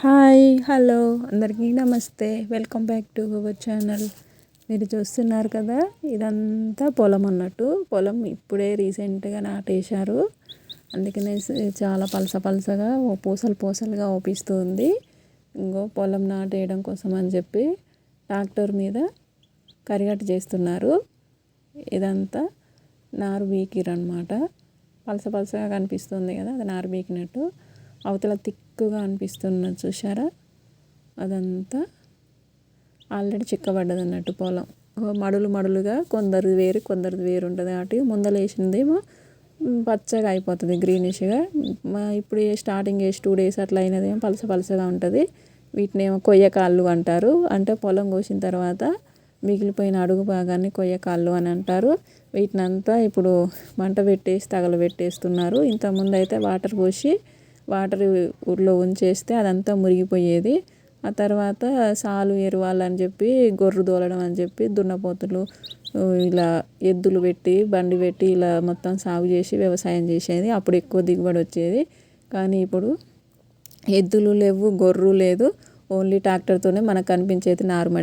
Hi hello అందరికీ నమస్తే. Welcome back to our channel. మీరు చూస్తున్నారు కదా, ఇదంతా పొలం అన్నట్టు. పొలం ఇప్పుడే రీసెంట్గా నాటేశారు, అందుకనే చాలా పలసగా పూసలుగా ఓపిస్తుంది. ఇంకో పొలం నాటేయడం కోసం అని చెప్పి ట్రాక్టర్ మీద కరిగట్టు చేస్తున్నారు. ఇదంతా నారు బీకిరనమాట. పలసగా కనిపిస్తుంది కదా, అది నారు బీకినట్టు. అవతల తిక్కుగా అనిపిస్తున్నది చూసారా, అదంతా ఆల్రెడీ చిక్కబడ్డది అన్నట్టు పొలం. మడులుగా కొందరిది వేరు ఉంటుంది. కాబట్టి ముందర వేసిందేమో పచ్చగా అయిపోతుంది, గ్రీనిష్గా. ఇప్పుడు స్టార్టింగ్ 2 days అట్లా అయినదేమో పలసగా ఉంటుంది. వీటినేమో కొయ్యకాళ్ళు అంటారు. అంటే పొలం కోసిన తర్వాత మిగిలిపోయిన అడుగు భాగాన్ని కొయ్యకాళ్ళు అని అంటారు. వీటినంతా ఇప్పుడు మంట పెట్టేసి తగలబెట్టేస్తున్నారు. ఇంతకుముందు అయితే వాటర్ ఊర్లో ఉంచేస్తే అదంతా మురిగిపోయేది. ఆ తర్వాత సాలు ఎరువాలని చెప్పి గొర్రు తోలడం అని చెప్పి దున్నపోతులు ఇలా ఎద్దులు పెట్టి బండి పెట్టి ఇలా మొత్తం సాగు చేసి వ్యవసాయం చేసేది. అప్పుడు ఎక్కువ దిగుబడి వచ్చేది. కానీ ఇప్పుడు ఎద్దులు లేవు, గొర్రు లేదు, ఓన్లీ ట్రాక్టర్తోనే మనకు కనిపించేది నారుమడి.